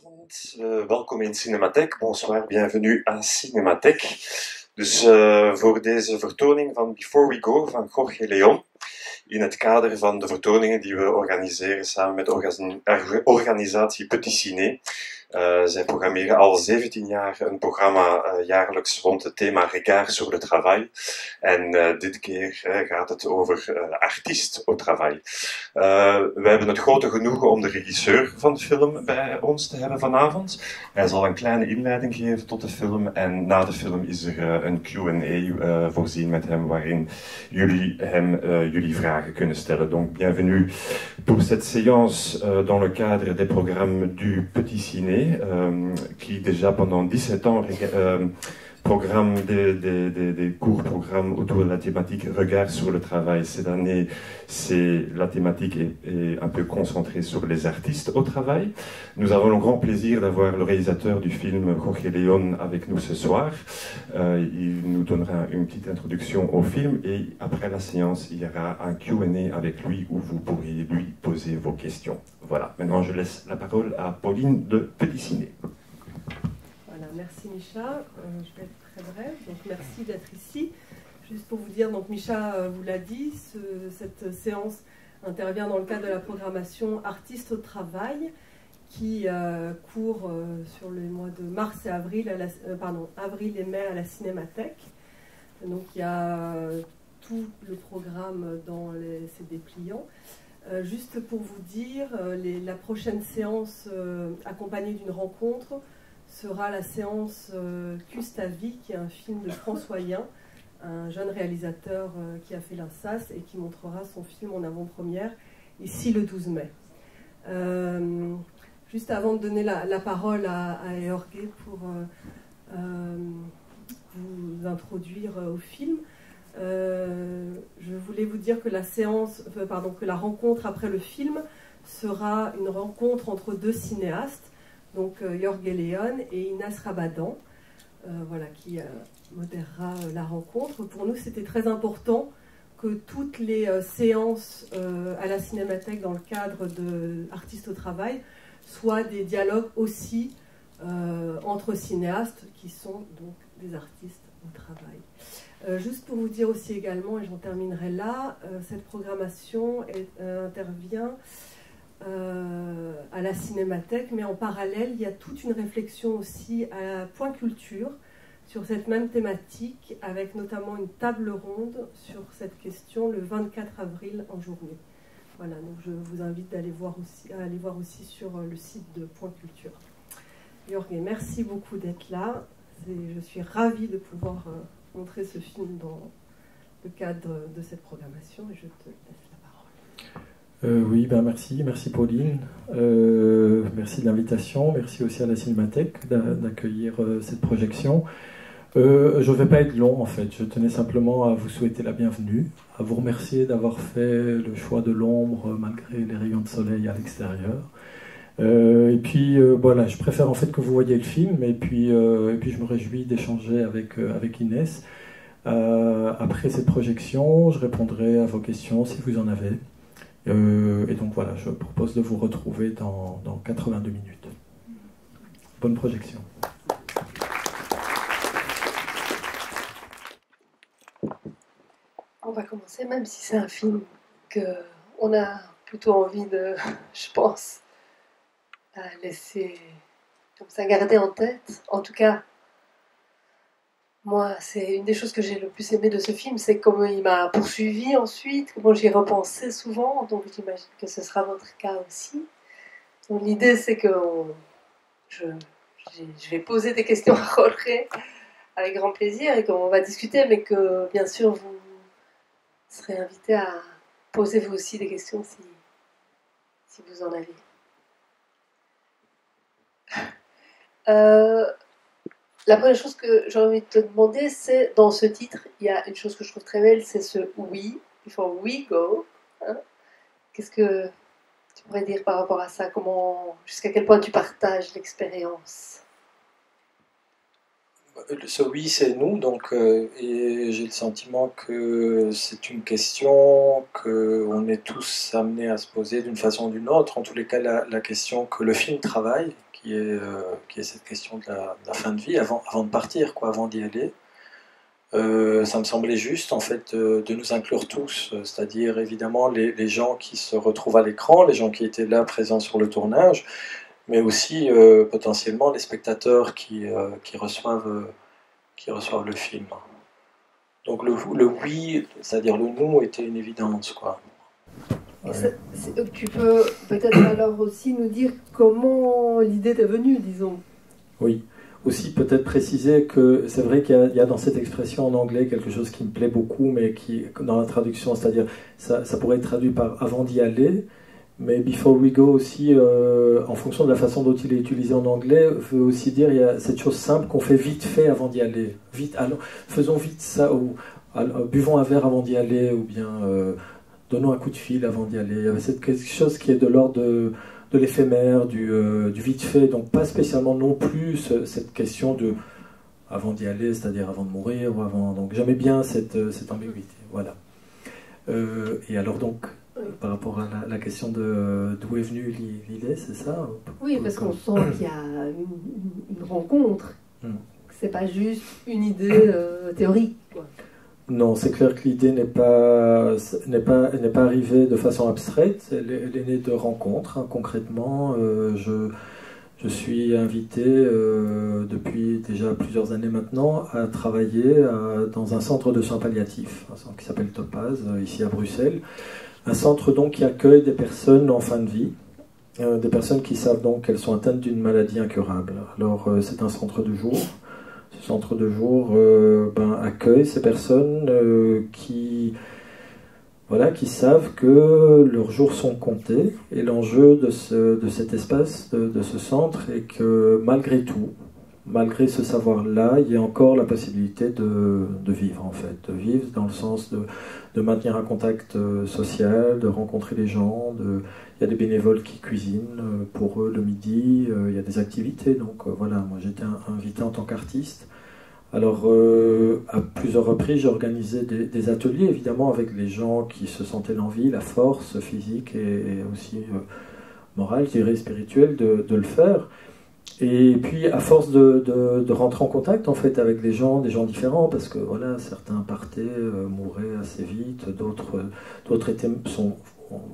Goedenavond, welkom in Cinematheek. Bonsoir, bienvenue à Cinematheek. Dus voor deze vertoning van Before We Go van Jorge Leon, in het kader van de vertoningen die we organiseren samen met de organisatie Petit Ciné. Zij programmeren al 17 jaar een programma jaarlijks rond het thema Regard sur le travail. En dit keer gaat het over artiest au travail. We hebben het grote genoegen om de regisseur van de film bij ons te hebben vanavond. Hij zal een kleine inleiding geven tot de film en na de film is er een Q&A voorzien met hem waarin jullie hem jullie vragen kunnen stellen. Donc bienvenue pour cette séance dans le cadre des programmes du Petit Ciné qui déjà pendant 17 ans programme des courts programmes autour de la thématique Regard sur le travail. Cette année, la thématique est un peu concentrée sur les artistes au travail. Nous avons le grand plaisir d'avoir le réalisateur du film, Jorge Leon, avec nous ce soir. Il nous donnera une petite introduction au film et après la séance, il y aura un Q&A avec lui où vous pourriez lui poser vos questions. Voilà, maintenant je laisse la parole à Pauline de Petit Ciné. Voilà, merci Micha. Je vais être très brève, donc merci d'être ici. Juste pour vous dire, donc Micha vous l'a dit, cette séance intervient dans le cadre de la programmation Artistes au travail qui court sur les mois de mars et avril, avril et mai à la Cinémathèque. Donc il y a tout le programme dans ces dépliants. Juste pour vous dire, la prochaine séance accompagnée d'une rencontre sera la séance Custavi, qui est un film de François Yin, un jeune réalisateur qui a fait l'INSAS et qui montrera son film en avant-première ici le 12 mai. Juste avant de donner la parole à Jorge pour vous introduire au film, je voulais vous dire que que la rencontre après le film sera une rencontre entre deux cinéastes, donc Jorge Leon et Inès Rabadan, voilà, qui modérera la rencontre. Pour nous, c'était très important que toutes les séances à la Cinémathèque dans le cadre de Artistes au travail soient des dialogues aussi entre cinéastes qui sont donc des artistes au travail. Juste pour vous dire aussi également, et j'en terminerai là, cette programmation intervient à la Cinémathèque, mais en parallèle, il y a toute une réflexion aussi à Point Culture sur cette même thématique, avec notamment une table ronde sur cette question le 24 avril en journée. Voilà, donc je vous invite à aller voir aussi sur le site de Point Culture. Jorge, merci beaucoup d'être là. Je suis ravie de pouvoir montrer ce film dans le cadre de cette programmation et je te laisse la parole. Oui, merci Pauline, merci de l'invitation, merci aussi à la Cinémathèque d'accueillir cette projection. Je ne vais pas être long en fait, je tenais simplement à vous souhaiter la bienvenue, à vous remercier d'avoir fait le choix de l'ombre malgré les rayons de soleil à l'extérieur. Et puis voilà, je préfère en fait que vous voyez le film et puis je me réjouis d'échanger avec Inès. Après cette projection, je répondrai à vos questions si vous en avez. Et donc voilà, je propose de vous retrouver dans 82 minutes. Bonne projection. On va commencer, même si c'est un film qu'on a plutôt envie de, je pense, laisser comme ça garder en tête. En tout cas, moi, c'est une des choses que j'ai le plus aimé de ce film, c'est comment il m'a poursuivi ensuite, comment j'y ai repensé souvent, donc j'imagine que ce sera votre cas aussi. Donc l'idée, c'est que je vais poser des questions à Jorge avec grand plaisir et qu'on va discuter, mais que bien sûr vous serez invité à poser vous aussi des questions si vous en avez. La première chose que j'ai envie de te demander, c'est dans ce titre, il y a une chose que je trouve très belle, c'est ce we, before we go. Hein? Qu'est-ce que tu pourrais dire par rapport à ça? Jusqu'à quel point tu partages l'expérience? Ce oui, c'est nous, donc, et j'ai le sentiment que c'est une question qu'on est tous amenés à se poser d'une façon ou d'une autre. En tous les cas, la question que le film travaille, qui est cette question de la fin de vie, avant de partir, quoi, avant d'y aller. Ça me semblait juste, en fait, de nous inclure tous, c'est-à-dire évidemment les gens qui se retrouvent à l'écran, les gens qui étaient là présents sur le tournage, mais aussi potentiellement les spectateurs qui reçoivent le film. Donc le oui, c'est-à-dire le nous, était une évidence, quoi. Ouais. Tu peux peut-être alors aussi nous dire comment l'idée t'est venue, disons. Oui, aussi peut-être préciser que c'est vrai qu'il y a dans cette expression en anglais quelque chose qui me plaît beaucoup, mais qui, dans la traduction, c'est-à-dire ça pourrait être traduit par avant d'y aller, mais before we go aussi, en fonction de la façon dont il est utilisé en anglais, veut aussi dire il y a cette chose simple qu'on fait vite fait avant d'y aller. Vite, allons, faisons vite ça, ou buvons un verre avant d'y aller, ou bien donnons un coup de fil avant d'y aller. Il y avait quelque chose qui est de l'ordre de l'éphémère, du vite fait, donc pas spécialement non plus cette question de avant d'y aller, c'est-à-dire avant de mourir, ou avant. Donc j'aimais bien cette ambiguïté. Voilà. Et alors donc. Par rapport à la question d'où est venue l'idée, c'est ça? Oui, parce qu'on sent qu'il y a une rencontre. C'est pas juste une idée théorique, quoi. Non, c'est clair que l'idée n'est pas arrivée de façon abstraite. Elle est née de rencontres, hein, concrètement. Je suis invité depuis déjà plusieurs années maintenant à travailler dans un centre de soins palliatifs, un centre qui s'appelle Topaz, ici à Bruxelles. Un centre donc qui accueille des personnes en fin de vie, des personnes qui savent donc qu'elles sont atteintes d'une maladie incurable. Alors c'est un centre de jour. Ce centre de jour accueille ces personnes qui savent que leurs jours sont comptés. Et l'enjeu de cet espace, de ce centre, est que malgré tout, malgré ce savoir-là, il y a encore la possibilité de vivre, en fait. De vivre dans le sens de maintenir un contact social, de rencontrer les gens. Il y a des bénévoles qui cuisinent pour eux le midi, il y a des activités. Donc voilà, moi j'étais invité en tant qu'artiste. Alors, à plusieurs reprises, j'ai organisé des ateliers, évidemment, avec les gens qui se sentaient l'envie, la force physique et aussi morale, je dirais, spirituelle de le faire. Et puis, à force de rentrer en contact, en fait, avec des gens différents, parce que, voilà, certains partaient, mouraient assez vite, d'autres sont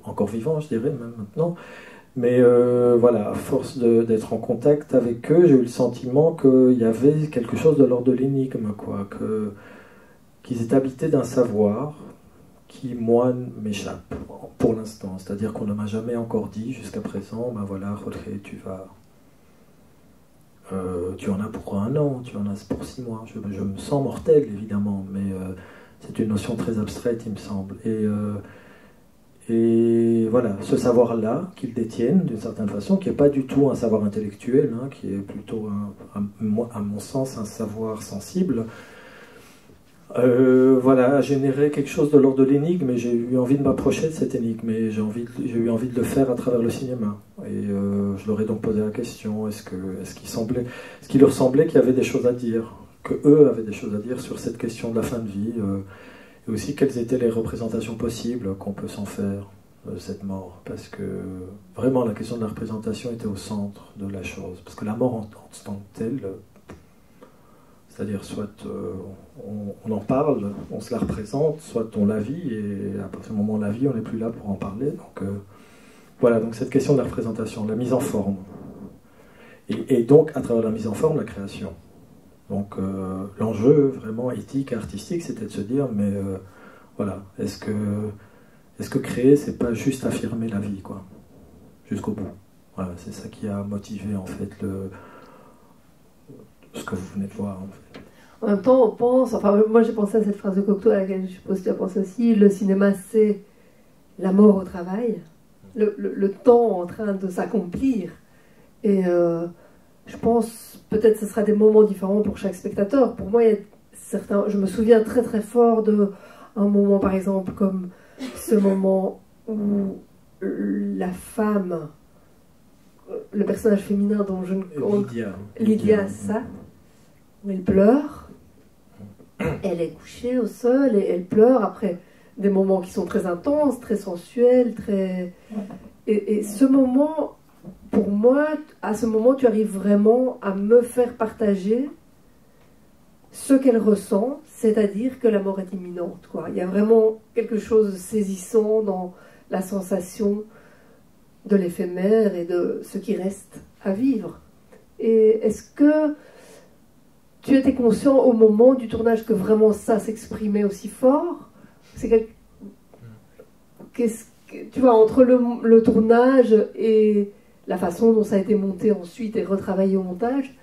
encore vivants, je dirais, même maintenant. Mais voilà, à force d'être en contact avec eux, j'ai eu le sentiment qu'il y avait quelque chose de l'ordre de l'énigme, quoi, qu'ils étaient habités d'un savoir qui, moi, m'échappe, pour l'instant. C'est-à-dire qu'on ne m'a jamais encore dit, jusqu'à présent, ben voilà, Jorge, tu en as pour 1 an, tu en as pour 6 mois. Je me sens mortel, évidemment, mais c'est une notion très abstraite, il me semble. Et voilà, ce savoir-là qu'ils détiennent, d'une certaine façon, qui n'est pas du tout un savoir intellectuel, hein, qui est plutôt, à mon sens, un savoir sensible, voilà, a généré quelque chose de l'ordre de l'énigme, et j'ai eu envie de m'approcher de cette énigme, et j'ai eu envie de le faire à travers le cinéma. Et je leur ai donc posé la question, est-ce qu'il leur semblait qu'il y avait des choses à dire, que eux avaient des choses à dire sur cette question de la fin de vie, et aussi quelles étaient les représentations possibles qu'on peut s'en faire de cette mort, parce que vraiment la question de la représentation était au centre de la chose, parce que la mort en tant que telle, c'est-à-dire soit on en parle, on se la représente, soit on la vit, et à partir du moment où on la vit, on n'est plus là pour en parler. Donc voilà, donc cette question de la représentation, la mise en forme, et donc à travers la mise en forme, la création. Donc l'enjeu vraiment éthique et artistique, c'était de se dire, mais voilà, est-ce que créer, c'est pas juste affirmer la vie, quoi, jusqu'au bout. Voilà, c'est ça qui a motivé en fait ce que vous venez de voir. En fait. En même temps, on pense, enfin moi j'ai pensé à cette phrase de Cocteau à laquelle je suppose que tu as pensé aussi, le cinéma c'est la mort au travail, le temps en train de s'accomplir. Et je pense, peut-être ce sera des moments différents pour chaque spectateur. Pour moi, il y a certains, je me souviens très très fort d'un moment par exemple comme ce moment où la femme, le personnage féminin dont je ne... Lydia, ça, où elle pleure. Elle est couchée au sol et elle pleure après des moments qui sont très intenses, très sensuels, très... Et ce moment, pour moi, à ce moment, tu arrives vraiment à me faire partager ce qu'elle ressent, c'est-à-dire que la mort est imminente, quoi. Il y a vraiment quelque chose de saisissant dans la sensation de l'éphémère et de ce qui reste à vivre. Et est-ce que tu étais conscient au moment du tournage que vraiment ça s'exprimait aussi fort? Tu vois, entre le tournage et la façon dont ça a été monté ensuite et retravaillé au montage,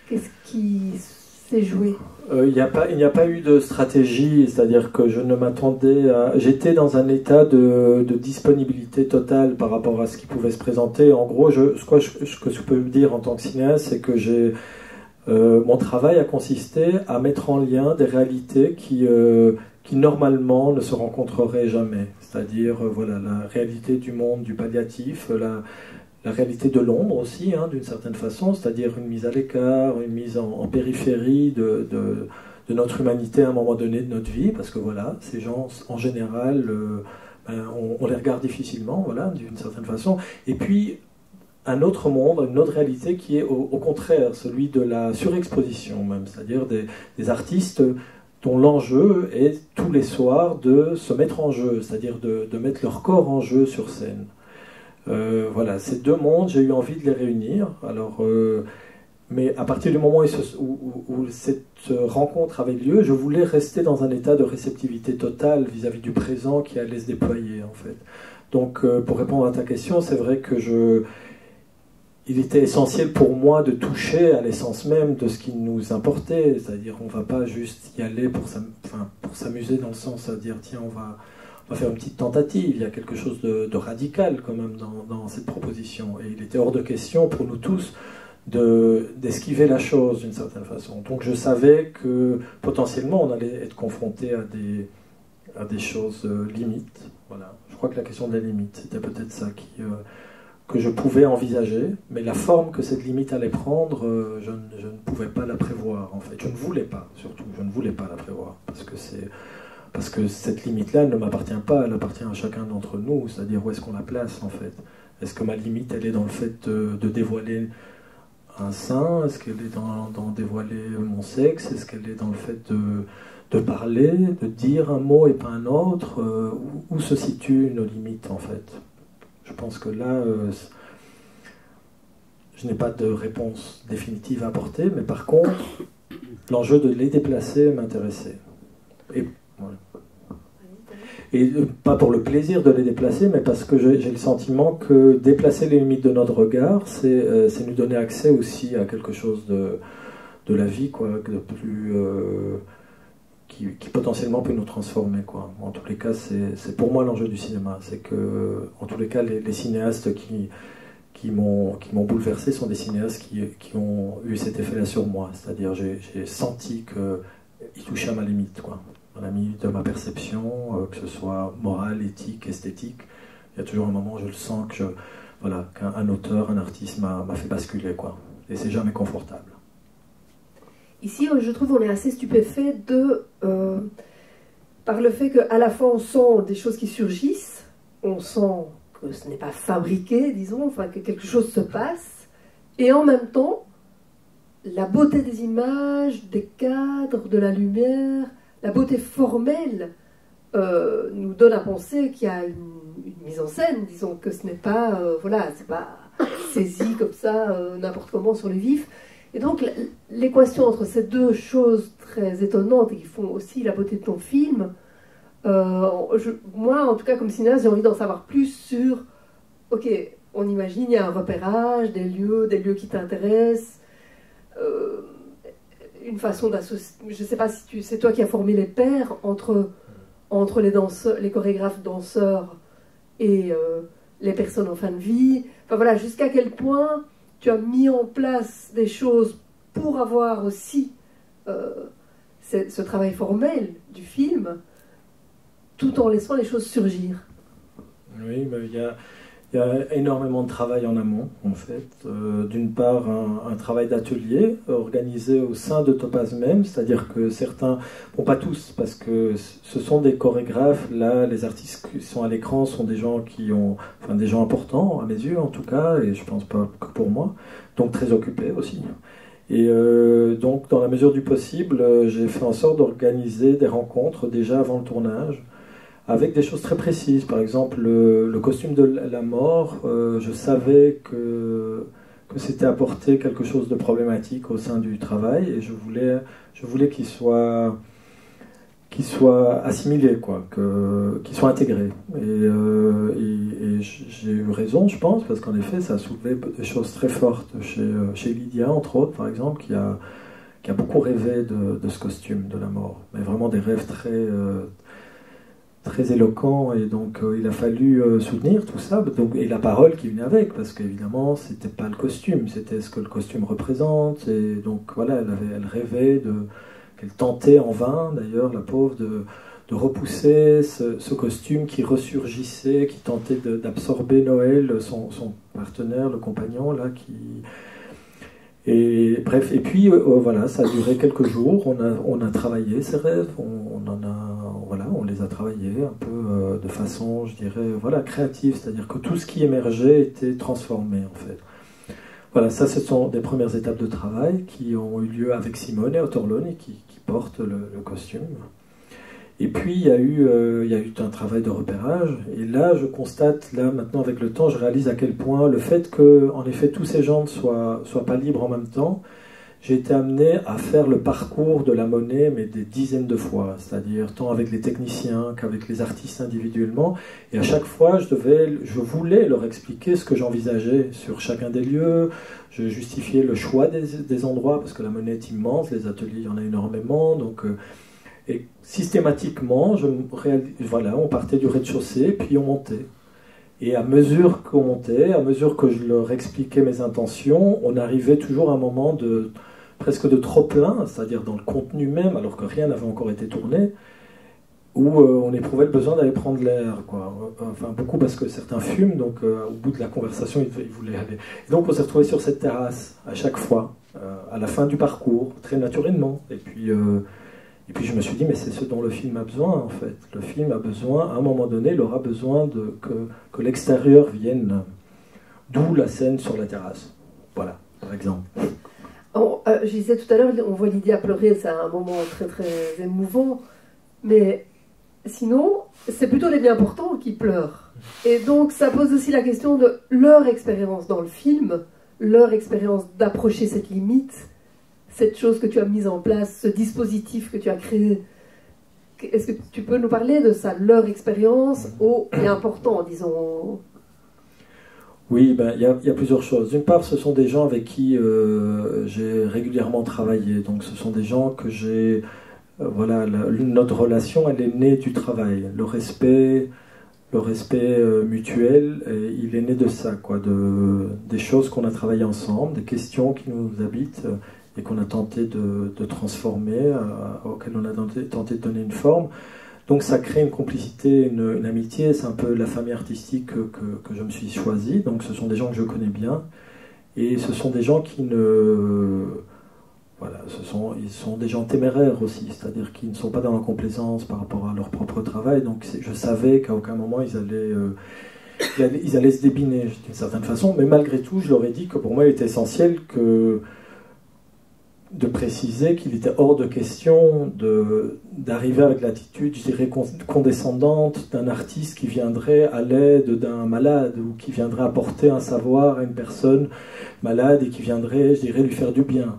qu'est-ce qui s'est joué? Il n'y a pas eu de stratégie, c'est-à-dire que je ne m'attendais à... J'étais dans un état de disponibilité totale par rapport à ce qui pouvait se présenter. En gros, ce que je peux dire en tant que cinéaste, c'est que mon travail a consisté à mettre en lien des réalités qui normalement ne se rencontreraient jamais. C'est-à-dire voilà, la réalité du monde, du palliatif, la réalité de l'ombre aussi, hein, d'une certaine façon, c'est-à-dire une mise à l'écart, une mise en périphérie de notre humanité à un moment donné de notre vie, parce que voilà, ces gens, en général, on les regarde difficilement, voilà, d'une certaine façon. Et puis, un autre monde, une autre réalité qui est au contraire, celui de la surexposition même, c'est-à-dire des artistes dont l'enjeu est tous les soirs de se mettre en jeu, c'est-à-dire de mettre leur corps en jeu sur scène. Voilà, ces deux mondes, j'ai eu envie de les réunir. Alors, mais à partir du moment où cette rencontre avait lieu, je voulais rester dans un état de réceptivité totale vis-à-vis du présent qui allait se déployer, en fait. Donc, pour répondre à ta question, c'est vrai que il était essentiel pour moi de toucher à l'essence même de ce qui nous importait, c'est-à-dire on ne va pas juste y aller pour s'amuser dans le sens à dire tiens on va faire une petite tentative, il y a quelque chose de radical quand même dans cette proposition et il était hors de question pour nous tous d'esquiver la chose d'une certaine façon. Donc je savais que potentiellement on allait être confronté à des choses limites. Voilà. Je crois que la question de la limite, c'était peut-être ça que je pouvais envisager, mais la forme que cette limite allait prendre, je ne pouvais pas la prévoir, en fait. Je ne voulais pas, surtout, je ne voulais pas la prévoir, parce que cette limite-là ne m'appartient pas, elle appartient à chacun d'entre nous, c'est-à-dire où est-ce qu'on la place, en fait. Est-ce que ma limite, elle est dans le fait de dévoiler un sein? Est-ce qu'elle est dans dévoiler mon sexe? Est-ce qu'elle est dans le fait de parler, de dire un mot et pas un autre? Où se situent nos limites, en fait? Je pense que là, je n'ai pas de réponse définitive à apporter, mais par contre, l'enjeu de les déplacer m'intéressait. Et, voilà. Et pas pour le plaisir de les déplacer, mais parce que j'ai le sentiment que déplacer les limites de notre regard, c'est nous donner accès aussi à quelque chose de la vie, quoi, de plus... Qui potentiellement peut nous transformer, quoi. En tous les cas, c'est pour moi l'enjeu du cinéma. C'est que, en tous les cas, les cinéastes qui m'ont bouleversé sont des cinéastes qui ont eu cet effet-là sur moi. C'est-à-dire, j'ai senti qu'ils touchaient à ma limite, quoi. À la limite de ma perception, que ce soit morale, éthique, esthétique. Il y a toujours un moment où je le sens qu'un auteur, un artiste m'a fait basculer, quoi. Et c'est jamais confortable. Ici, je trouve qu'on est assez stupéfait par le fait qu'à la fois on sent des choses qui surgissent, on sent que ce n'est pas fabriqué, disons, enfin que quelque chose se passe, et en même temps, la beauté des images, des cadres, de la lumière, la beauté formelle nous donne à penser qu'il y a une mise en scène, disons que ce n'est pas, c'est pas saisi comme ça n'importe comment sur le vif. Et donc, l'équation entre ces deux choses très étonnantes et qui font aussi la beauté de ton film, moi, en tout cas, comme cinéaste, j'ai envie d'en savoir plus sur, ok, on imagine, il y a un repérage, des lieux qui t'intéressent, une façon d'associer, je ne sais pas si c'est toi qui as formé les pairs entre les danseurs, les chorégraphes danseurs et les personnes en fin de vie, enfin voilà, jusqu'à quel point tu as mis en place des choses pour avoir aussi ce travail formel du film, tout en laissant les choses surgir. Oui, mais il Il y a énormément de travail en amont, en fait. D'une part, un travail d'atelier organisé au sein de Topaz même, c'est-à-dire que certains, bon pas tous, parce que ce sont des chorégraphes, là, les artistes qui sont à l'écran sont des gens qui ont, enfin des gens importants, à mes yeux en tout cas, et je pense pas que pour moi, donc très occupés aussi. Et donc, dans la mesure du possible, j'ai fait en sorte d'organiser des rencontres déjà avant le tournage, avec des choses très précises. Par exemple, le costume de la mort, je savais que c'était apporter quelque chose de problématique au sein du travail, et je voulais qu'il soit assimilé, quoi, qu'il soit intégré. Et j'ai eu raison, je pense, parce qu'en effet, ça a soulevé des choses très fortes chez Lydia, entre autres, par exemple, qui a beaucoup rêvé de ce costume de la mort, mais vraiment des rêves très éloquent, et donc il a fallu soutenir tout ça, donc, et la parole qui venait avec, parce qu'évidemment c'était pas le costume, c'était ce que le costume représente, et donc voilà, elle rêvait qu'elle tentait en vain d'ailleurs, la pauvre, de repousser ce costume qui ressurgissait, qui tentait d'absorber Noël, son partenaire, le compagnon là, et bref, et puis voilà, ça a duré quelques jours, on a travaillé ces rêves, on les a travaillés un peu de façon, je dirais, voilà, créative, c'est-à-dire que tout ce qui émergeait était transformé en fait. Voilà, ça ce sont des premières étapes de travail qui ont eu lieu avec Simone Ottorloni qui porte le costume. Et puis il y a eu un travail de repérage, et là je constate, là maintenant avec le temps, je réalise à quel point le fait que, en effet, tous ces gens ne soient pas libres en même temps, j'ai été amené à faire le parcours de la monnaie, mais des dizaines de fois, c'est-à-dire tant avec les techniciens qu'avec les artistes individuellement, et à chaque fois je voulais leur expliquer ce que j'envisageais sur chacun des lieux, je justifiais le choix des endroits, parce que la monnaie est immense, les ateliers, il y en a énormément, donc... Et systématiquement, voilà, on partait du rez-de-chaussée, puis on montait. Et à mesure qu'on montait, à mesure que je leur expliquais mes intentions, on arrivait toujours à un moment presque de trop-plein, c'est-à-dire dans le contenu même, alors que rien n'avait encore été tourné, où on éprouvait le besoin d'aller prendre l'air, quoi. Enfin, beaucoup parce que certains fument, donc au bout de la conversation, ils voulaient aller. Et donc on s'est retrouvés sur cette terrasse, à chaque fois, à la fin du parcours, très naturellement. Et puis je me suis dit, mais c'est ce dont le film a besoin, en fait. Le film a besoin, à un moment donné, il aura besoin que l'extérieur vienne. D'où la scène sur la terrasse. Voilà, par exemple. Je disais tout à l'heure, on voit Lydia pleurer, c'est un moment très très émouvant. Mais sinon, c'est plutôt les bien portants qui pleurent. Et donc ça pose aussi la question de leur expérience dans le film, leur expérience d'approcher cette limite, cette chose que tu as mise en place, ce dispositif que tu as créé. Est-ce que tu peux nous parler de ça, leur expérience au bien important, disons? Oui, ben, y a plusieurs choses. D'une part, ce sont des gens avec qui j'ai régulièrement travaillé. Donc ce sont des gens que j'ai... voilà, notre relation, elle est née du travail. Le respect mutuel, il est né de ça, quoi, des choses qu'on a travaillées ensemble, des questions qui nous habitent et qu'on a tenté de transformer, auxquelles on a tenté de donner une forme. Donc ça crée une complicité, une amitié, c'est un peu la famille artistique que je me suis choisie. Donc ce sont des gens que je connais bien, et ce sont des gens qui ne... Voilà, ils sont des gens téméraires aussi, c'est-à-dire qu'ils ne sont pas dans la complaisance par rapport à leur propre travail. Donc je savais qu'à aucun moment ils allaient se débiner d'une certaine façon, mais malgré tout, je leur ai dit que pour moi il était essentiel de préciser qu'il était hors de question d'arriver avec l'attitude, je dirais, condescendante d'un artiste qui viendrait à l'aide d'un malade, ou qui viendrait apporter un savoir à une personne malade et qui viendrait, je dirais, lui faire du bien.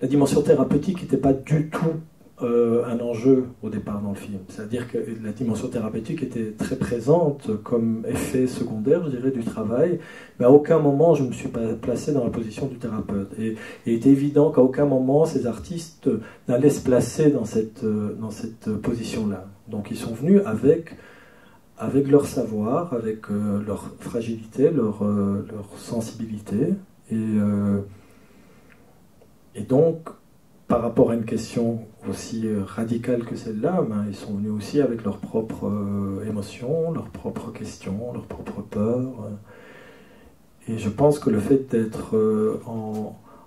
La dimension thérapeutique n'était pas du tout un enjeu au départ dans le film. C'est-à-dire que la dimension thérapeutique était très présente comme effet secondaire, je dirais, du travail, mais à aucun moment je ne me suis pas placé dans la position du thérapeute. Et il était évident qu'à aucun moment ces artistes n'allaient se placer dans cette position-là. Donc ils sont venus avec leur savoir, avec leur fragilité, leur sensibilité, et donc, par rapport à une question aussi radicale que celle-là, ben, ils sont venus aussi avec leurs propres émotions, leurs propres questions, leurs propres peurs. Et je pense que le fait d'être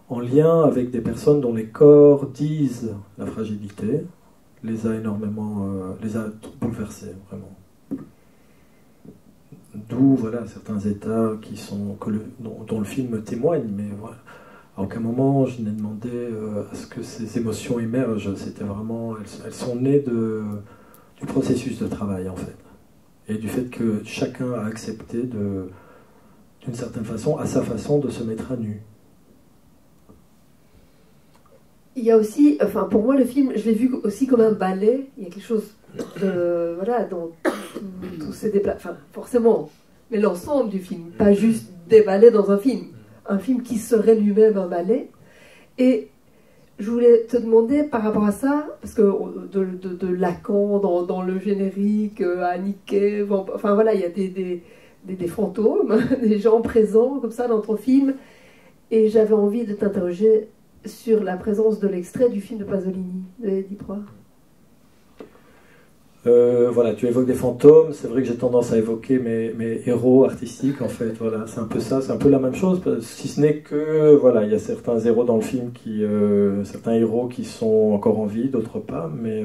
en lien avec des personnes dont les corps disent la fragilité les a énormément, les a bouleversés, vraiment. D'où voilà, certains états dont le film témoigne, mais voilà. À aucun moment je n'ai demandé à ce que ces émotions émergent. C'était vraiment, elles sont nées du processus de travail en fait, et du fait que chacun a accepté d'une certaine façon, à sa façon, de se mettre à nu. Il y a aussi, enfin pour moi le film, je l'ai vu aussi comme un ballet. Il y a quelque chose de, voilà, dans tous ces déplacements, enfin forcément, mais l'ensemble du film, pas juste des ballets dans un film qui serait lui-même un ballet. Et je voulais te demander par rapport à ça, parce que de Lacan dans le générique, Haneke, enfin voilà, il y a des fantômes, des gens présents comme ça dans ton film, et j'avais envie de t'interroger sur la présence de l'extrait du film de Pasolini, de Eddie Proy. Voilà, tu évoques des fantômes, c'est vrai que j'ai tendance à évoquer mes héros artistiques, en fait, voilà, c'est un peu ça, c'est un peu la même chose, si ce n'est que, voilà, il y a certains héros dans le film, certains héros qui sont encore en vie, d'autres pas, mais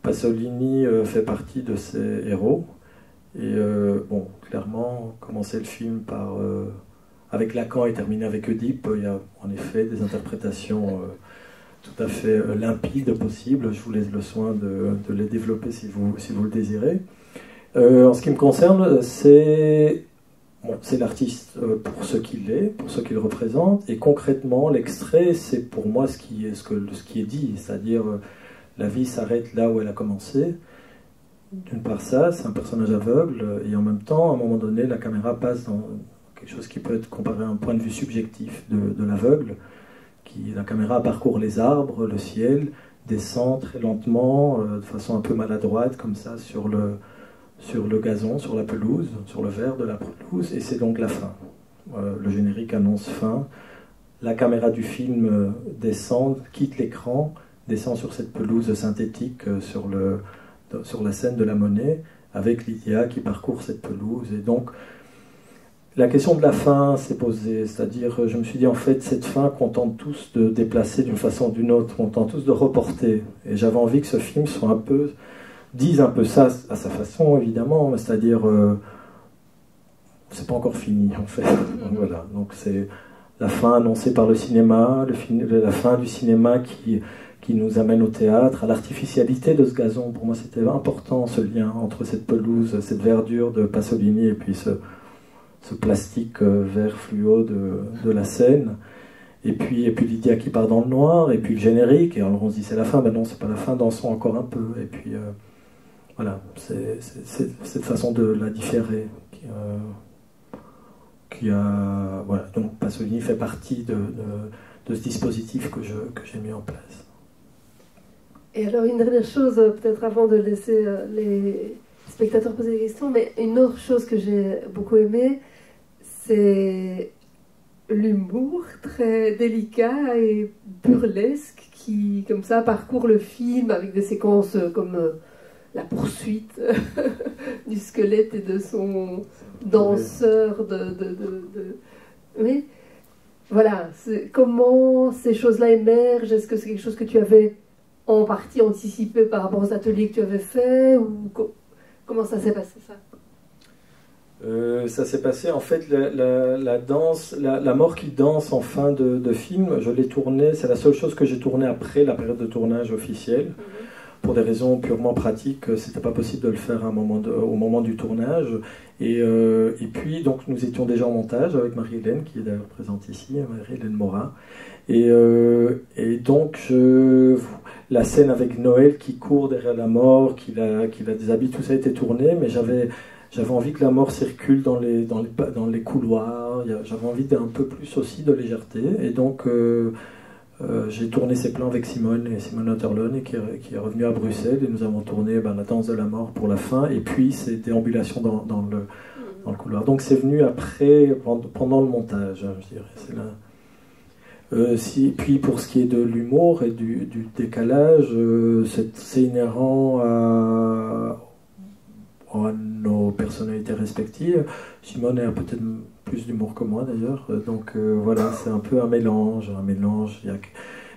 Pasolini fait partie de ces héros, et bon, clairement, commencer le film avec Lacan et terminer avec Oedipe, il y a en effet des interprétations tout à fait limpides possibles. Je vous laisse le soin de les développer si vous le désirez. En ce qui me concerne, c'est l'artiste pour ce qu'il est, pour ce qu'il représente, et concrètement, l'extrait, c'est pour moi ce qui est dit, c'est-à-dire la vie s'arrête là où elle a commencé. D'une part ça, c'est un personnage aveugle, et en même temps, à un moment donné, la caméra passe dans quelque chose qui peut être comparé à un point de vue subjectif de l'aveugle. La caméra parcourt les arbres, le ciel, descend très lentement, de façon un peu maladroite, comme ça, sur le gazon, sur la pelouse, sur le verre de la pelouse, et c'est donc la fin. Le générique annonce fin. La caméra du film descend, quitte l'écran, descend sur cette pelouse synthétique, sur la scène de la Monnaie, avec Lydia qui parcourt cette pelouse, et donc la question de la fin s'est posée, c'est-à-dire, je me suis dit, en fait, cette fin qu'on tente tous de déplacer d'une façon ou d'une autre, qu'on tente tous de reporter. Et j'avais envie que ce film dise un peu ça, à sa façon, évidemment, c'est-à-dire, c'est pas encore fini, en fait. Donc, voilà, donc c'est la fin annoncée par le cinéma, la fin du cinéma qui nous amène au théâtre, à l'artificialité de ce gazon. Pour moi, c'était important, ce lien entre cette pelouse, cette verdure de Pasolini, et puis ce plastique vert fluo de la scène, et puis Lydia qui part dans le noir, et puis le générique, et alors on se dit c'est la fin, ben non, c'est pas la fin, dansons encore un peu, et puis voilà, c'est cette façon de la différer qui a, voilà, donc Pasolini fait partie de ce dispositif que j'ai mis en place. Et alors une dernière chose, peut-être avant de laisser les spectateurs poser des questions, mais une autre chose que j'ai beaucoup aimée, c'est l'humour très délicat et burlesque qui, comme ça, parcourt le film avec des séquences comme la poursuite du squelette et de son danseur Oui, voilà. Comment ces choses-là émergent? Est-ce que c'est quelque chose que tu avais en partie anticipé par rapport aux ateliers que tu avais faits, ou comment ça s'est passé, ça? Ça s'est passé, en fait, la danse, la mort qui danse en fin de film, je l'ai tournée, c'est la seule chose que j'ai tournée après la période de tournage officielle. Pour des raisons purement pratiques, c'était pas possible de le faire au moment du tournage. Et puis, donc, nous étions déjà en montage avec Marie-Hélène, qui est d'ailleurs présente ici, Marie-Hélène Morin. Et donc, la scène avec Noël qui court derrière la mort, qui la déshabille, tout ça a été tourné, mais j'avais envie que la mort circule dans les couloirs, j'avais envie d'un peu plus aussi de légèreté, et donc j'ai tourné ces plans avec Simone Otterlund, qui est revenue à Bruxelles, et nous avons tourné la danse de la mort pour la fin, et puis ces déambulations dans le couloir. Donc c'est venu après, pendant le montage, je dirais. C'est là. Puis pour ce qui est de l'humour et du décalage, c'est inhérent à nos personnalités respectives. Simone est peut-être plus d'humour que moi d'ailleurs. Donc voilà, c'est un peu un mélange.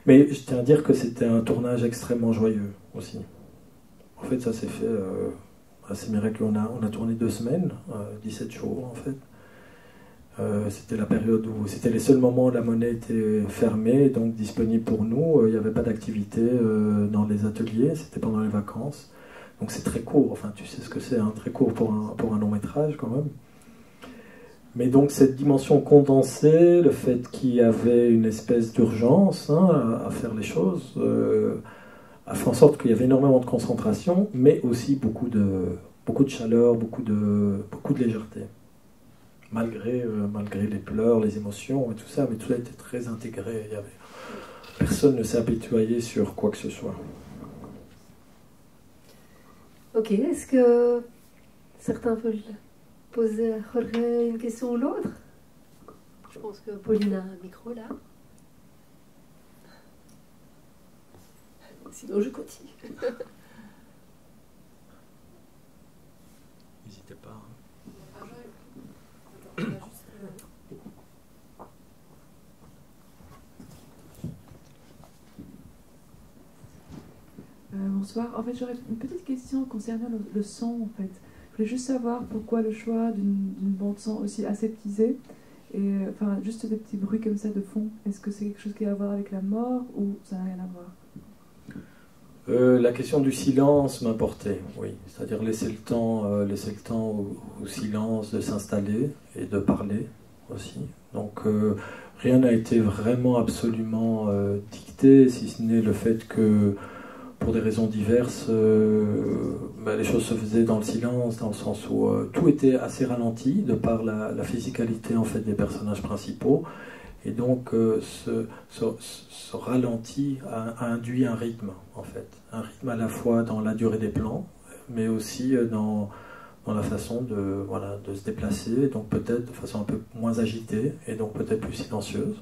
Mais je tiens à dire que c'était un tournage extrêmement joyeux aussi. En fait, ça s'est fait assez miraculeux. On a tourné 2 semaines, 17 jours en fait. C'était la période où c'était les seuls moments où la monnaie était fermée, donc disponible pour nous. Il n'y avait pas d'activité dans les ateliers, c'était pendant les vacances. Donc c'est très court, enfin tu sais ce que c'est, hein, très court pour un long métrage quand même. Mais donc cette dimension condensée, le fait qu'il y avait une espèce d'urgence à faire les choses, a fait en sorte qu'il y avait énormément de concentration, mais aussi beaucoup de chaleur, beaucoup de légèreté. Malgré les pleurs, les émotions et tout ça, mais tout ça était très intégré. Personne ne s'est apitoyé sur quoi que ce soit. Ok, est-ce que certains veulent poser à Jorge une question ou l'autre? Je pense que Pauline a un micro là. Sinon je continue. N'hésitez pas. Bonsoir. En fait, j'aurais une petite question concernant le son. En fait, je voulais juste savoir pourquoi le choix d'une bande son aussi aseptisée et enfin juste des petits bruits comme ça de fond. Est-ce que c'est quelque chose qui a à voir avec la mort ou ça n'a rien à voir? La question du silence m'importait, oui. C'est-à-dire laisser le temps au silence de s'installer et de parler aussi. Donc rien n'a été vraiment absolument dicté, si ce n'est le fait que pour des raisons diverses, les choses se faisaient dans le silence, dans le sens où tout était assez ralenti de par la physicalité en fait des personnages principaux. Et donc ce ralenti a induit un rythme, en fait. Un rythme à la fois dans la durée des plans, mais aussi dans la façon de se déplacer, donc peut-être de façon un peu moins agitée, et donc peut-être plus silencieuse.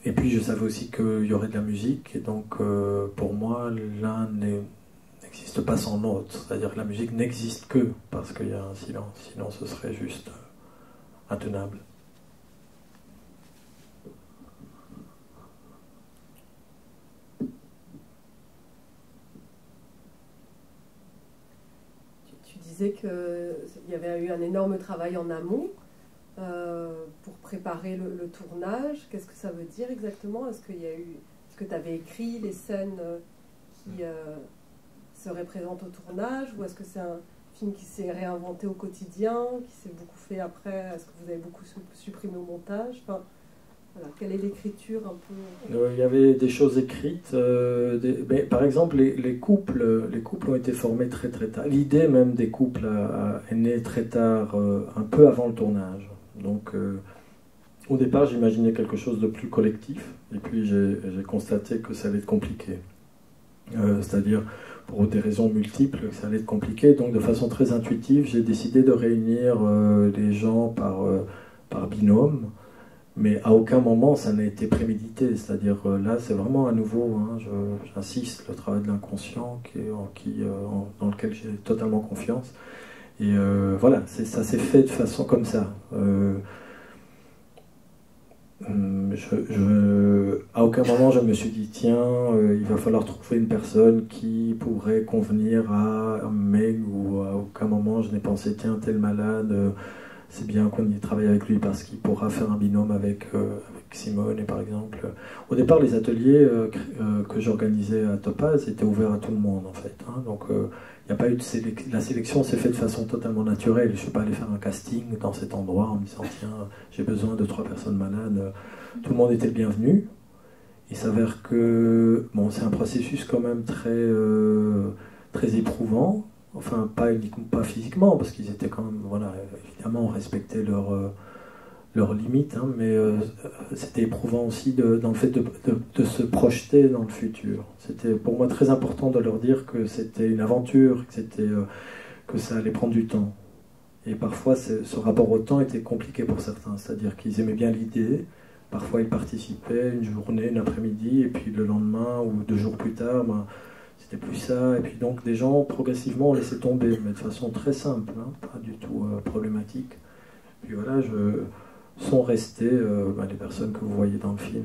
Et puis je savais aussi qu'il y aurait de la musique, et donc pour moi, l'un n'existe pas sans l'autre. C'est-à-dire que la musique n'existe que parce qu'il y a un silence, sinon ce serait juste intenable. Qu'il y avait eu un énorme travail en amont pour préparer le tournage. Qu'est-ce que ça veut dire exactement? Est-ce que tu avais écrit les scènes qui seraient présentes au tournage, ou est-ce que c'est un film qui s'est réinventé au quotidien, qui s'est beaucoup fait après? Est-ce que vous avez beaucoup supprimé au montage? Enfin, voilà, quelle est l'écriture un peu? Il y avait des choses écrites. Mais par exemple, les couples ont été formés très très tard. L'idée même des couples est née très tard, un peu avant le tournage. Donc, au départ, j'imaginais quelque chose de plus collectif, et puis j'ai constaté que ça allait être compliqué. C'est-à-dire, pour des raisons multiples, que ça allait être compliqué. Donc, de façon très intuitive, j'ai décidé de réunir les gens par binôme. Mais à aucun moment ça n'a été prémédité, c'est-à-dire là c'est vraiment à nouveau, j'insiste, le travail de l'inconscient dans lequel j'ai totalement confiance. Et voilà, ça s'est fait de façon comme ça. À aucun moment je me suis dit tiens, il va falloir trouver une personne qui pourrait convenir à Meg, ou à aucun moment je n'ai pensé tiens tel malade. C'est bien qu'on y travaille avec lui parce qu'il pourra faire un binôme avec Simone, et par exemple. Au départ, les ateliers que j'organisais à Topaz étaient ouverts à tout le monde, en fait. Donc, il n'y a pas eu la sélection s'est faite de façon totalement naturelle. Je ne suis pas allé faire un casting dans cet endroit en me disant tiens, j'ai besoin de 3 personnes malades. Tout le monde était le bienvenu. Il s'avère que c'est un processus quand même très, très éprouvant. Enfin, pas physiquement, parce qu'ils étaient quand même, évidemment, on respectait leurs limites, mais c'était éprouvant aussi dans le fait de se projeter dans le futur. C'était pour moi très important de leur dire que c'était une aventure, que ça allait prendre du temps. Et parfois, ce rapport au temps était compliqué pour certains, c'est-à-dire qu'ils aimaient bien l'idée, parfois ils participaient une journée, une après-midi, et puis le lendemain ou 2 jours plus tard, c'était plus ça, et puis donc des gens progressivement ont laissé tomber, mais de façon très simple, pas du tout problématique. Puis voilà, sont restés les personnes que vous voyez dans le film.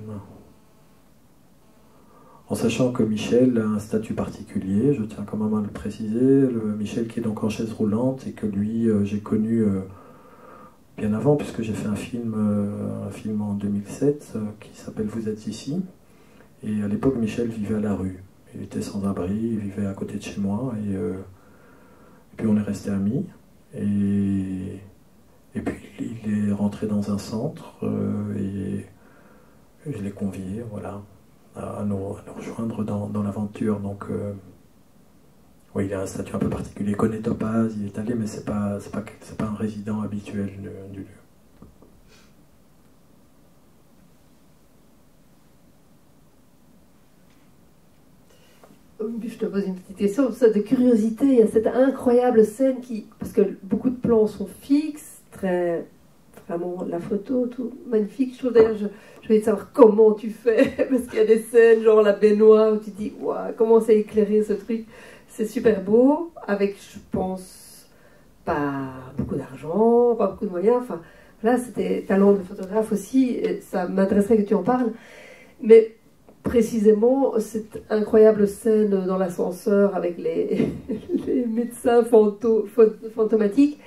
En sachant que Michel a un statut particulier, je tiens quand même à le préciser, Michel qui est donc en chaise roulante et que lui j'ai connu bien avant, puisque j'ai fait un film en 2007 qui s'appelle Vous êtes ici. Et à l'époque, Michel vivait à la rue. Il était sans abri, il vivait à côté de chez moi. Et puis on est restés amis. Et puis il est rentré dans un centre et je l'ai convié, voilà, à nous rejoindre dans l'aventure. Donc oui, il a un statut un peu particulier. Il connaît Topaz, il est allé, mais c'est pas un résident habituel du lieu. Je te pose une petite question, ça, de curiosité. Il y a cette incroyable scène parce que beaucoup de plans sont fixes, vraiment la photo, tout magnifique. Je trouve d'ailleurs, je vais savoir comment tu fais, parce qu'il y a des scènes, genre la baignoire, où tu te dis, waouh, comment c'est éclairé ce truc. C'est super beau, avec, je pense, pas beaucoup d'argent, pas beaucoup de moyens. Enfin, là, c'était talent de photographe aussi, et ça m'intéresserait que tu en parles. Mais précisément, cette incroyable scène dans l'ascenseur avec les médecins fantomatiques,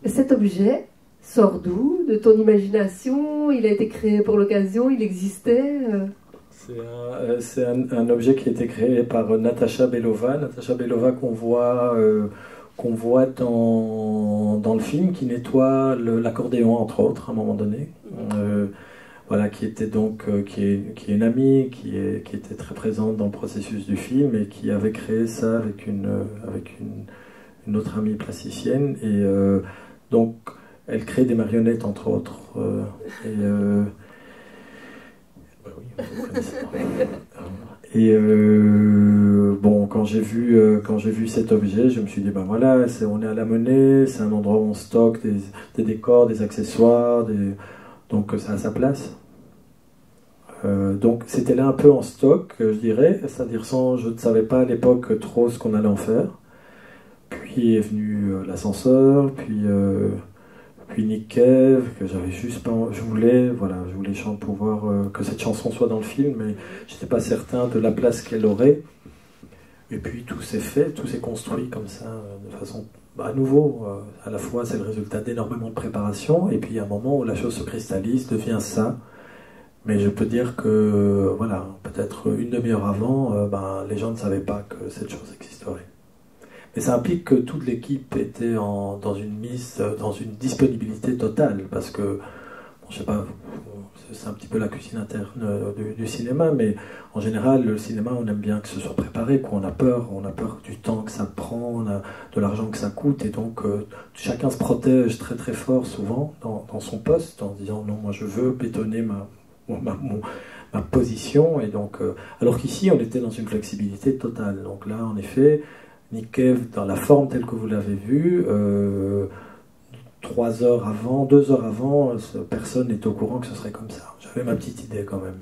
cet objet sort d'où? De ton imagination? Il a été créé pour l'occasion? Il existait? C'est un objet qui a été créé par Natasha Belova. Natasha Belova qu'on voit dans le film, qui nettoie l'accordéon, entre autres, à un moment donné. Voilà, qui était donc qui est une amie, qui était très présente dans le processus du film et qui avait créé ça avec une autre amie plasticienne. Et donc, elle crée des marionnettes, entre autres. Et bon, quand j'ai vu cet objet, je me suis dit, ben voilà, on est à la Monnaie, c'est un endroit où on stocke des décors, des accessoires, donc ça a sa place. Donc c'était là un peu en stock, je dirais, c'est-à-dire je ne savais pas à l'époque trop ce qu'on allait en faire. Puis est venu l'ascenseur, puis Nick Cave, que j'avais juste pas, je voulais pouvoir que cette chanson soit dans le film, mais j'étais pas certain de la place qu'elle aurait. Et puis tout s'est fait, tout s'est construit comme ça, de façon à nouveau, à la fois c'est le résultat d'énormément de préparation, et puis il y a un moment où la chose se cristallise, devient ça. Mais je peux dire que, voilà, peut-être une demi-heure avant, les gens ne savaient pas que cette chose existerait. Mais ça implique que toute l'équipe était dans une disponibilité totale, parce que, bon, je sais pas, c'est un petit peu la cuisine interne du cinéma, mais en général, le cinéma, on aime bien que ce soit préparé, qu'on a peur du temps que ça prend, de l'argent que ça coûte, et donc chacun se protège très très fort souvent dans son poste, en disant non, moi je veux bétonner ma position, et donc alors qu'ici on était dans une flexibilité totale. Donc là, en effet, Nick Cave, dans la forme telle que vous l'avez vue, 2 heures avant, personne n'était au courant que ce serait comme ça. J'avais ma petite idée quand même.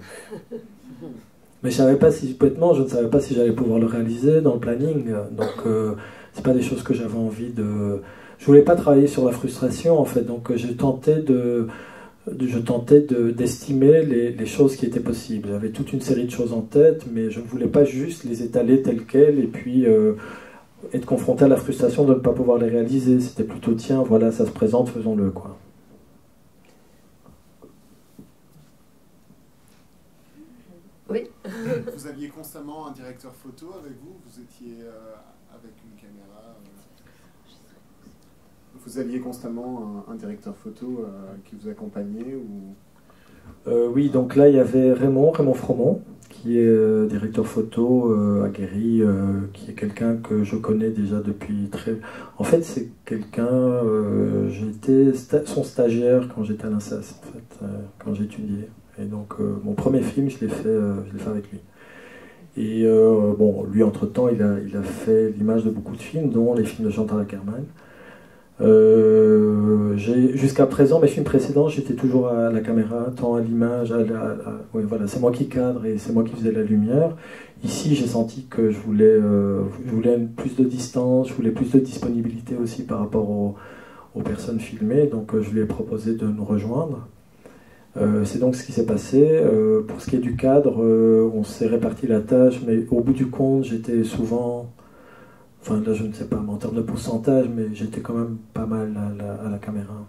Mais je savais pas je ne savais pas si j'allais pouvoir le réaliser dans le planning. Donc c'est pas des choses que j'avais envie de... Je voulais pas travailler sur la frustration en fait, donc je tentais d'estimer les choses qui étaient possibles. J'avais toute une série de choses en tête, mais je ne voulais pas juste les étaler telles quelles et puis être confronté à la frustration de ne pas pouvoir les réaliser. C'était plutôt, tiens, voilà, ça se présente, faisons-le, quoi. Oui. Vous aviez constamment un directeur photo avec vous? Vous étiez avec une caméra Vous aviez constamment un directeur photo qui vous accompagnait ou... Oui, donc là il y avait Raymond Fromont, qui est directeur photo aguerri, qui est quelqu'un que je connais déjà depuis très... En fait, c'est quelqu'un... j'étais son stagiaire quand j'étais à l'INSAS, en fait, quand j'étudiais. Et donc mon premier film, je l'ai fait avec lui. Et bon, lui, entre-temps, il a fait l'image de beaucoup de films, dont les films de Chantal Akerman. Jusqu'à présent, mes films précédents, j'étais toujours à la caméra, tant à l'image, oui, voilà, c'est moi qui cadre et c'est moi qui faisais la lumière. Ici, j'ai senti que je voulais plus de distance, je voulais plus de disponibilité aussi par rapport aux personnes filmées, donc je lui ai proposé de nous rejoindre. C'est donc ce qui s'est passé. Pour ce qui est du cadre, on s'est réparti la tâche, mais au bout du compte, j'étais souvent, enfin là je ne sais pas, mais en termes de pourcentage, mais j'étais quand même pas mal à la caméra.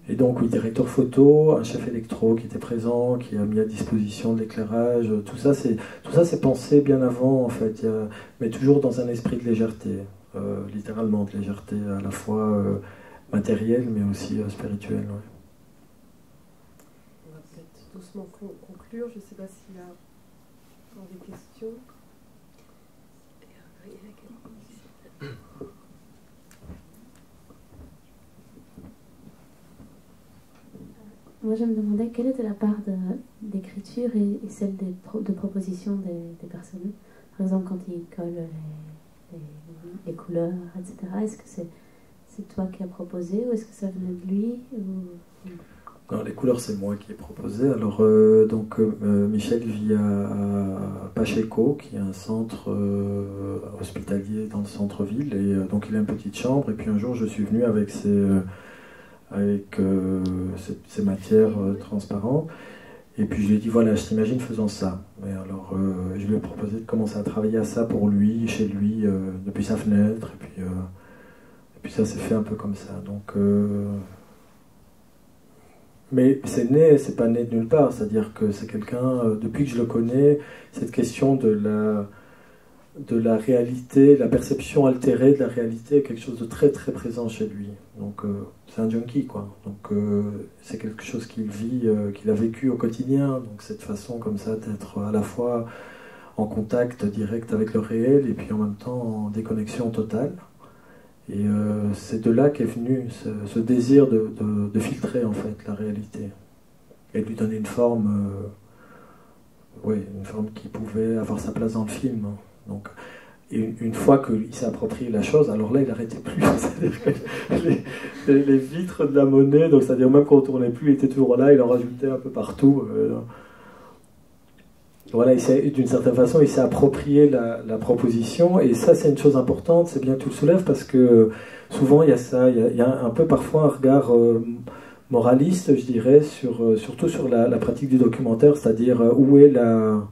Et donc oui, directeur photo, un chef électro qui était présent, qui a mis à disposition de l'éclairage, tout ça c'est pensé bien avant en fait, mais toujours dans un esprit de légèreté, littéralement de légèreté, à la fois matérielle mais aussi spirituelle. Ouais. On va peut-être doucement conclure, je ne sais pas s'il y a encore des questions. Moi, je me demandais quelle était la part d'écriture et celle de proposition des personnes. Par exemple, quand ils collent les couleurs, etc. Est-ce que c'est toi qui as proposé ou est-ce que ça venait de lui ou... Non, les couleurs, c'est moi qui ai proposé. Alors, Michel vit à Pacheco, qui est un centre hospitalier dans le centre-ville. Et donc, il a une petite chambre. Et puis, un jour, je suis venu avec ces matières transparentes. Et puis je lui ai dit, voilà, je t'imagine faisant ça. Et alors je lui ai proposé de commencer à travailler à ça pour lui, chez lui, depuis sa fenêtre. Et puis ça s'est fait un peu comme ça. Donc, mais c'est pas né de nulle part. C'est-à-dire que c'est quelqu'un, depuis que je le connais, cette question de la réalité, la perception altérée de la réalité est quelque chose de très très présent chez lui. Donc c'est un junkie quoi. Donc c'est quelque chose qu'il vit, qu'il a vécu au quotidien. Donc cette façon comme ça d'être à la fois en contact direct avec le réel et puis en même temps en déconnexion totale. Et c'est de là qu'est venu ce désir de filtrer en fait la réalité et de lui donner une forme, une forme qui pouvait avoir sa place dans le film. Donc, une fois qu'il s'est approprié la chose, alors là, il n'arrêtait plus. C'est-à-dire que les vitres de la monnaie, donc c'est-à-dire même quand on ne tournait plus, il était toujours là, il en rajoutait un peu partout. Voilà, d'une certaine façon, il s'est approprié la proposition, et ça, c'est une chose importante, c'est bien que tu le soulèves, parce que souvent, il y a ça, il y a un peu parfois un regard moraliste, je dirais, surtout sur la pratique du documentaire, c'est-à-dire où est la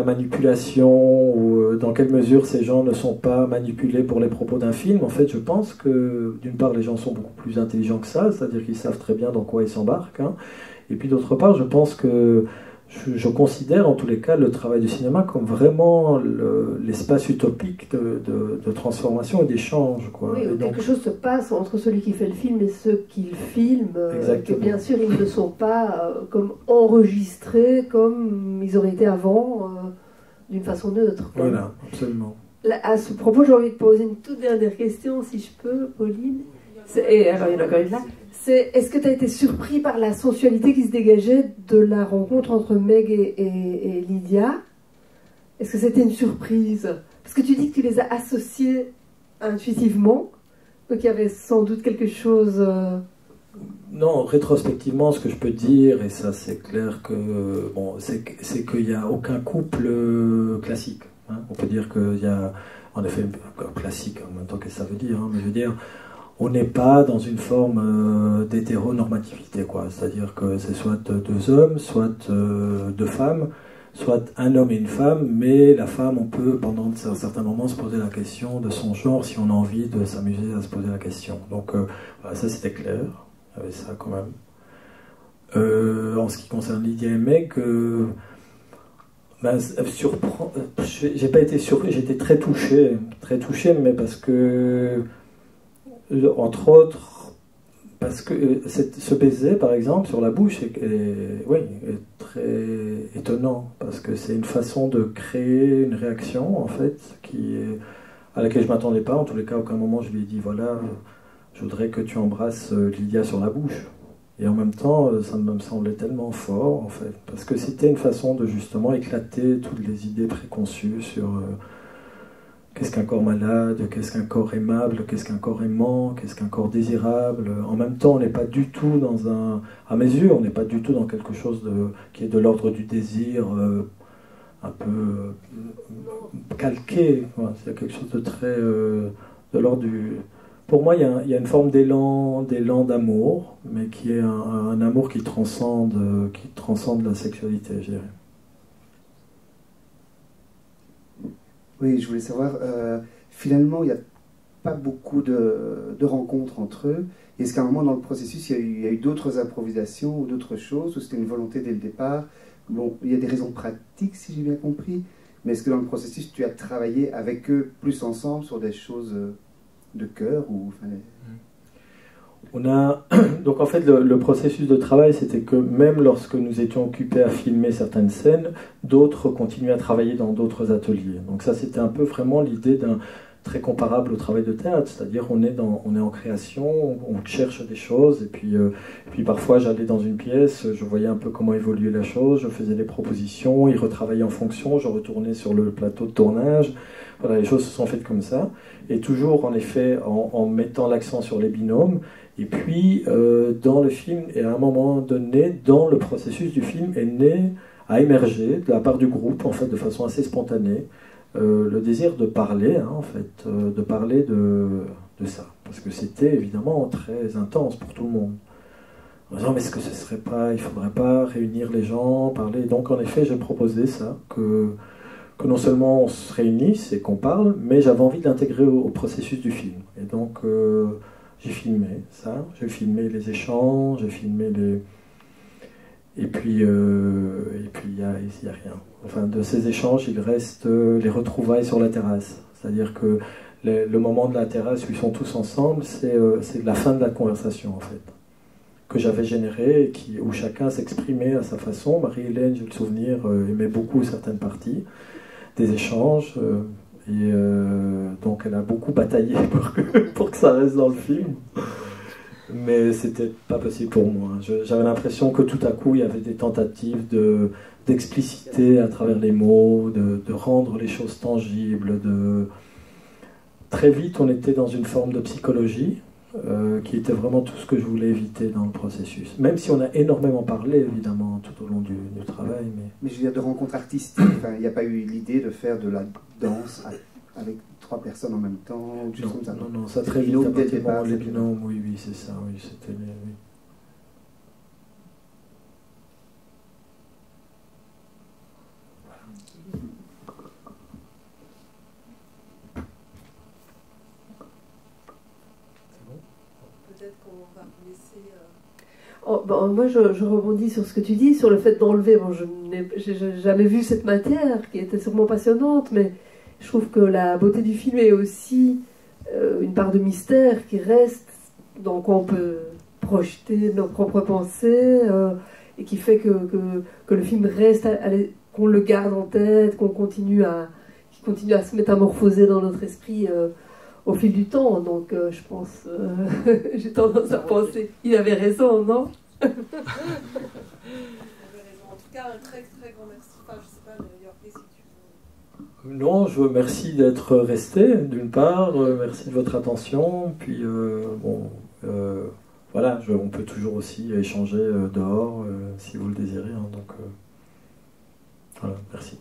manipulation, ou dans quelle mesure ces gens ne sont pas manipulés pour les propos d'un film. En fait, je pense que, d'une part, les gens sont beaucoup plus intelligents que ça, c'est-à-dire qu'ils savent très bien dans quoi ils s'embarquent, hein. Et puis d'autre part, je pense que je considère en tous les cas le travail du cinéma comme vraiment l'espace utopique de transformation et d'échange. Oui, quelque chose se passe entre celui qui fait le film et ceux qui le filment, que bien sûr ils ne sont pas comme enregistrés comme ils auraient été avant, d'une façon neutre. Quoi. Voilà, absolument. Là, à ce propos, j'ai envie de poser une toute dernière question, si je peux, Pauline. Et alors, il y en a quand même là. Est-ce que tu as été surpris par la sensualité qui se dégageait de la rencontre entre Meg et Lydia? Est-ce que c'était une surprise? Parce que tu dis que tu les as associés intuitivement, donc il y avait sans doute quelque chose... Non, rétrospectivement, ce que je peux dire, et ça c'est clair que c'est qu'il n'y a aucun couple classique. Hein. On peut dire qu'il y a, en effet, classique en même temps que ça veut dire, hein, mais je veux dire... On n'est pas dans une forme d'hétéronormativité, quoi. C'est-à-dire que c'est soit deux hommes, soit deux femmes, soit un homme et une femme, mais la femme, on peut, pendant un certain moment, se poser la question de son genre, si on a envie de s'amuser à se poser la question. Donc, voilà, ça c'était clair, il y avait ça quand même. En ce qui concerne Lydia et Meg, j'ai pas été surpris, j'ai été très touché, mais parce que... Entre autres, parce que ce baiser, par exemple, sur la bouche est très étonnant, parce que c'est une façon de créer une réaction, en fait, à laquelle je ne m'attendais pas. En tous les cas, à aucun moment, je lui ai dit, voilà, je voudrais que tu embrasses Lydia sur la bouche. Et en même temps, ça me semblait tellement fort, en fait, parce que c'était une façon de, justement, éclater toutes les idées préconçues sur... Qu'est-ce qu'un corps malade, qu'est-ce qu'un corps aimable, qu'est-ce qu'un corps aimant, qu'est-ce qu'un corps désirable. En même temps, on n'est pas du tout à mes yeux, on n'est pas du tout dans quelque chose qui est de l'ordre du désir, un peu calqué. C'est quelque chose de de l'ordre du... Pour moi, il y a une forme d'élan d'amour, mais qui est un amour qui transcende la sexualité, je dirais. Oui, je voulais savoir, finalement, il n'y a pas beaucoup de rencontres entre eux. Est-ce qu'à un moment dans le processus, il y a eu d'autres improvisations ou d'autres choses, ou c'était une volonté dès le départ? Bon, il y a des raisons pratiques, si j'ai bien compris, mais est-ce que dans le processus, tu as travaillé avec eux plus ensemble sur des choses de cœur ou... Enfin, Donc en fait, le processus de travail, c'était que même lorsque nous étions occupés à filmer certaines scènes, d'autres continuaient à travailler dans d'autres ateliers. Donc ça, c'était un peu vraiment l'idée d'un très comparable au travail de théâtre, c'est-à-dire on est en création, on cherche des choses, et puis parfois j'allais dans une pièce, je voyais un peu comment évoluait la chose, je faisais des propositions, ils retravaillaient en fonction, je retournais sur le plateau de tournage. Voilà, les choses se sont faites comme ça, et toujours en effet en mettant l'accent sur les binômes. Et puis dans le film, et à un moment donné, dans le processus du film, a émergé de la part du groupe, en fait, de façon assez spontanée, le désir de parler, hein, en fait, de parler de ça, parce que c'était évidemment très intense pour tout le monde. En disant, mais est-ce que il faudrait pas réunir les gens, parler. Donc en effet, j'ai proposé ça, que non seulement on se réunisse et qu'on parle, mais j'avais envie de l'intégrer au processus du film. Et donc j'ai filmé ça, j'ai filmé les échanges, j'ai filmé les... Et puis il y a rien. Enfin, de ces échanges, il reste les retrouvailles sur la terrasse. C'est-à-dire que le moment de la terrasse où ils sont tous ensemble, c'est la fin de la conversation, en fait, que j'avais générée, où chacun s'exprimait à sa façon. Marie-Hélène, j'ai le souvenir, aimait beaucoup certaines parties des échanges. Donc elle a beaucoup bataillé pour que ça reste dans le film. Mais c'était pas possible pour moi. J'avais l'impression que tout à coup, il y avait des tentatives d'expliciter à travers les mots, de rendre les choses tangibles. Très vite, on était dans une forme de psychologie qui était vraiment tout ce que je voulais éviter dans le processus. Même si on a énormément parlé, évidemment, tout au long du travail. Mais je veux dire, de rencontres artistiques, enfin, il n'y a pas eu l'idée de faire de la danse avec 3 personnes en même temps, ou juste comme ça. Non, ça très vite, à partir du moment où les binômes, oui, c'est ça, oui, c'était... Oui. Peut-être qu'on va laisser... Oh, bon, moi, je rebondis sur ce que tu dis, sur le fait d'enlever. Bon, je n'ai jamais vu cette matière, qui était sûrement passionnante, mais je trouve que la beauté du film est aussi une part de mystère qui reste, dans quoi on peut projeter nos propres pensées, et qui fait que le film reste, qu'on le garde en tête, qu'il continue à se métamorphoser dans notre esprit au fil du temps. Donc je pense, j'ai tendance à penser, il avait raison, non? Il avait raison. En tout cas, un très très grand merci. Enfin, je sais pas, d'ailleurs, si tu veux. Non, je vous remercie d'être resté, d'une part, merci de votre attention, puis voilà, on peut toujours aussi échanger dehors si vous le désirez, hein, donc voilà, merci.